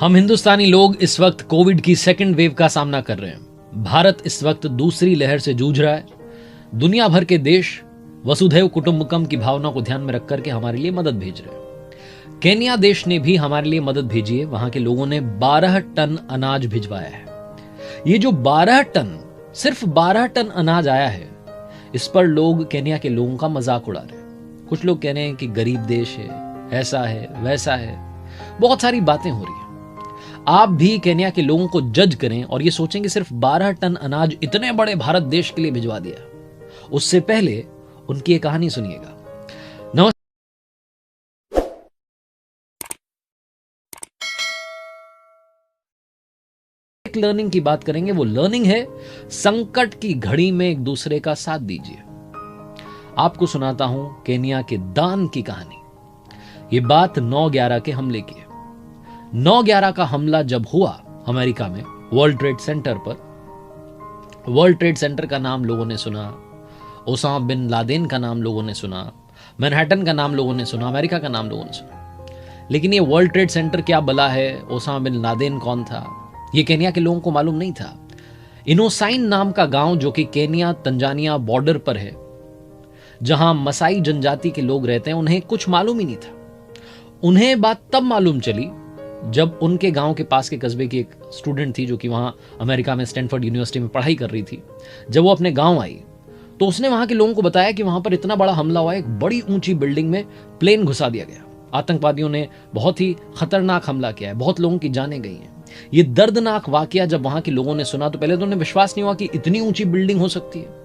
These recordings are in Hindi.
हम हिंदुस्तानी लोग इस वक्त कोविड की सेकेंड वेव का सामना कर रहे हैं। भारत इस वक्त दूसरी लहर से जूझ रहा है। दुनिया भर के देश वसुधैव कुटुंबकम की भावना को ध्यान में रख करके हमारे लिए मदद भेज रहे हैं। केन्या देश ने भी हमारे लिए मदद भेजी है। वहां के लोगों ने 12 टन अनाज भिजवाया है। ये जो 12 टन, सिर्फ 12 टन अनाज आया है, इस पर लोग केन्या के लोगों का मजाक उड़ा रहे हैं। कुछ लोग कह रहे हैं कि गरीब देश है, ऐसा है, वैसा है, बहुत सारी बातें हो रही है। आप भी केन्या के लोगों को जज करें और ये सोचें कि सिर्फ 12 टन अनाज इतने बड़े भारत देश के लिए भिजवा दिया। उससे पहले उनकी एक कहानी सुनिएगा। एक लर्निंग की बात करेंगे। वो लर्निंग है संकट की घड़ी में एक दूसरे का साथ दीजिए। आपको सुनाता हूं केन्या के दान की कहानी। ये बात 9/11 के हमले की है। 9/11 का हमला जब हुआ अमेरिका में वर्ल्ड ट्रेड सेंटर पर, वर्ल्ड ट्रेड सेंटर का नाम लोगों ने सुना, ओसामा बिन लादेन का नाम लोगों ने सुना, मैनहट्टन का नाम लोगों ने सुना, अमेरिका का नाम लोगों ने सुना। लेकिन ये वर्ल्ड ट्रेड सेंटर क्या बला है, ओसामा बिन लादेन कौन था, ये केन्या के लोगों को मालूम नहीं था। इनोसाइन नाम का गांव जो कि केन्या तंजानिया बॉर्डर पर है, जहां मसाई जनजाति के लोग रहते हैं, उन्हें कुछ मालूम ही नहीं था। उन्हें बात तब मालूम चली जब उनके गांव के पास के कस्बे की एक स्टूडेंट थी जो कि वहां अमेरिका में स्टैनफोर्ड यूनिवर्सिटी में पढ़ाई कर रही थी। जब वो अपने गांव आई तो उसने वहां के लोगों को बताया कि वहां पर इतना बड़ा हमला हुआ है, एक बड़ी ऊंची बिल्डिंग में प्लेन घुसा दिया गया। आतंकवादियों ने बहुत ही खतरनाक हमला किया है, बहुत लोगों की जानें गई हैं। ये दर्दनाक वाकया जब वहां के लोगों ने सुना तो पहले तो उन्हें विश्वास नहीं हुआ कि इतनी ऊंची बिल्डिंग हो सकती है।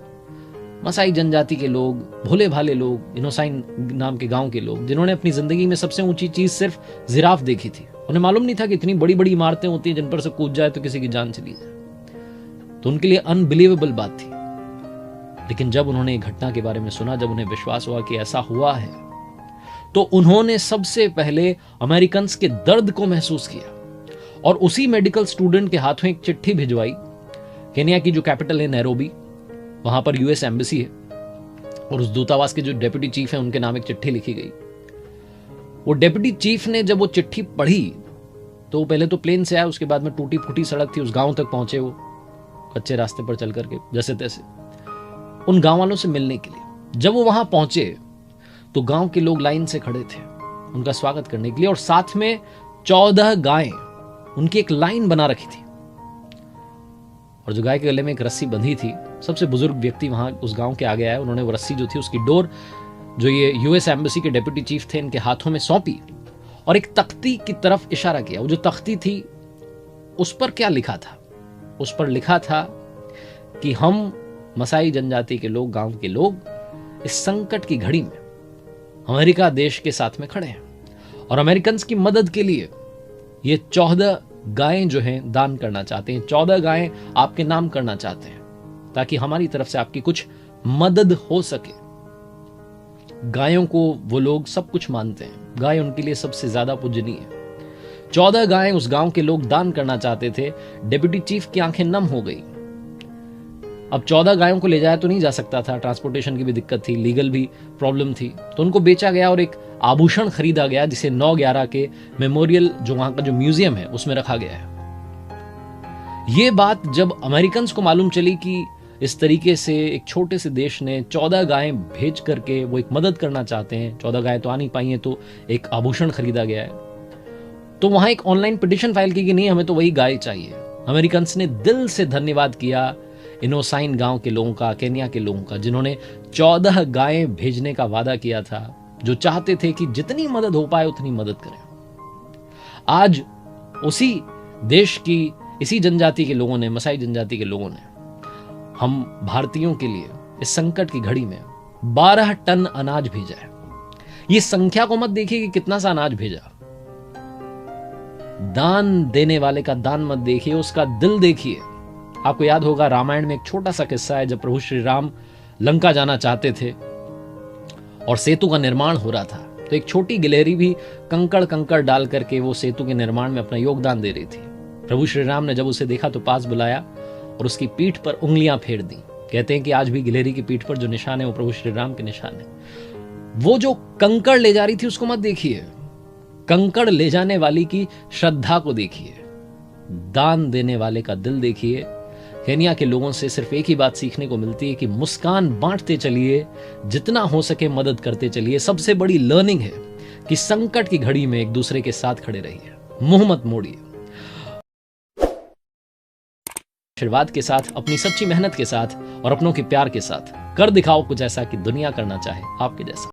मसाई जनजाति के लोग, भोले भाले लोग, इनोसाइन नाम के गांव के लोग, जिन्होंने अपनी जिंदगी में सबसे ऊंची चीज सिर्फ जिराफ देखी थी, उन्हें मालूम नहीं था कि इतनी बड़ी बड़ी इमारतें होती हैं जिन पर से कूद जाए तो किसी की जान चली जाए। तो उनके लिए अनबिलीवेबल बात थी। लेकिन जब उन्होंने घटना के बारे में सुना, जब उन्हें विश्वास हुआ कि ऐसा हुआ है, तो उन्होंने सबसे पहले अमेरिकन के दर्द को महसूस किया और उसी मेडिकल स्टूडेंट के हाथों एक चिट्ठी भिजवाई। केन्या की जो कैपिटल है नैरोबी, वहां पर यूएस एम्बेसी है और उस दूतावास के जो डेप्यूटी चीफ है उनके नाम एक चिट्ठी लिखी गई। वो डेप्यूटी चीफ ने जब वो चिट्ठी पढ़ी तो पहले तो प्लेन से आया, उसके बाद में टूटी फूटी सड़क थी, उस गांव तक पहुंचे वो कच्चे रास्ते पर चल करके जैसे तैसे उन गांव वालों से मिलने के लिए। जब वो वहां पहुंचे तो गांव के लोग लाइन से खड़े थे उनका स्वागत करने के लिए और साथ में 14 गायें उनकी एक लाइन बना रखी थी और जो गाय के गले में एक रस्सी बंधी थी, सबसे बुजुर्ग व्यक्ति वहां उस गांव के आगे आया। उन्होंने वो रस्सी जो थी उसकी डोर जो ये यूएस एम्बेसी के डेप्यूटी चीफ थे इनके हाथों में सौंपी और एक तख्ती की तरफ इशारा किया। वो जो तख्ती थी उस पर क्या लिखा था? उस पर लिखा था कि हम मसाई जनजाति के लोग, गांव के लोग इस संकट की घड़ी में अमेरिका देश के साथ में खड़े हैं और अमेरिकन की मदद के लिए ये 14 गायें जो हैं दान करना चाहते हैं। 14 गायें आपके नाम करना चाहते हैं ताकि हमारी तरफ से आपकी कुछ मदद हो सके। गायों को वो लोग सब कुछ मानते हैं, गाय उनके लिए सबसे ज्यादा पूजनीय है। 14 गायें उस गांव के लोग दान करना चाहते थे। डेप्यूटी चीफ की आंखें नम हो गई। अब 14 गायों को ले जाया तो नहीं जा सकता था, ट्रांसपोर्टेशन की भी दिक्कत थी, लीगल भी प्रॉब्लम थी, तो उनको बेचा गया और एक आभूषण खरीदा गया जिसे 9/11 के मेमोरियल जो वहां का जो म्यूजियम है उसमें रखा गया है। ये बात जब अमेरिकन को मालूम चली कि इस तरीके से एक छोटे से देश ने 14 गायें भेज करके वो एक मदद करना चाहते हैं, 14 गायें तो आ नहीं पाई हैं तो एक आभूषण खरीदा गया है, तो वहां एक ऑनलाइन पिटीशन फाइल की कि नहीं, हमें तो वही गाय चाहिए। अमेरिकन ने दिल से धन्यवाद किया इनोसाइन गांव के लोगों का, केन्या के लोगों का, जिन्होंने 14 गायें भेजने का वादा किया था, जो चाहते थे कि जितनी मदद हो पाए उतनी मदद करें। आज उसी देश की इसी जनजाति के लोगों ने, मसाई जनजाति के लोगों ने हम भारतीयों के लिए इस संकट की घड़ी में 12 टन अनाज भेजा है। ये संख्या को मत देखिए कि कितना सा अनाज भेजा, दान देने वाले का दान मत देखिए, उसका दिल देखिए। आपको याद होगा रामायण में एक छोटा सा किस्सा है, जब प्रभु श्री राम लंका जाना चाहते थे और सेतु का निर्माण हो रहा था, तो एक छोटी गिलहरी भी कंकड़ डाल करके वो सेतु के निर्माण में अपना योगदान दे रही थी। प्रभु श्री राम ने जब उसे देखा तो पास बुलाया और उसकी पीठ पर उंगलियां फेर दी। कहते हैं कि आज भी गिलहरी की पीठ पर जो निशान है वो प्रभु श्री राम के निशान है। वो जो कंकड़ ले जा रही थी उसको मत देखिए, कंकड़ ले जाने वाली की श्रद्धा को देखिए, दान देने वाले का दिल देखिए। केन्या के लोगों से सिर्फ एक ही बात सीखने को मिलती है कि मुस्कान बांटते चलिए, जितना हो सके मदद करते चलिए। सबसे बड़ी लर्निंग है कि संकट की घड़ी में एक दूसरे के साथ खड़े रहिए, मुंह मत मोड़िए। आशीर्वाद के साथ, अपनी सच्ची मेहनत के साथ और अपनों के प्यार के साथ कर दिखाओ कुछ ऐसा कि दुनिया करना चाहे आपके जैसा।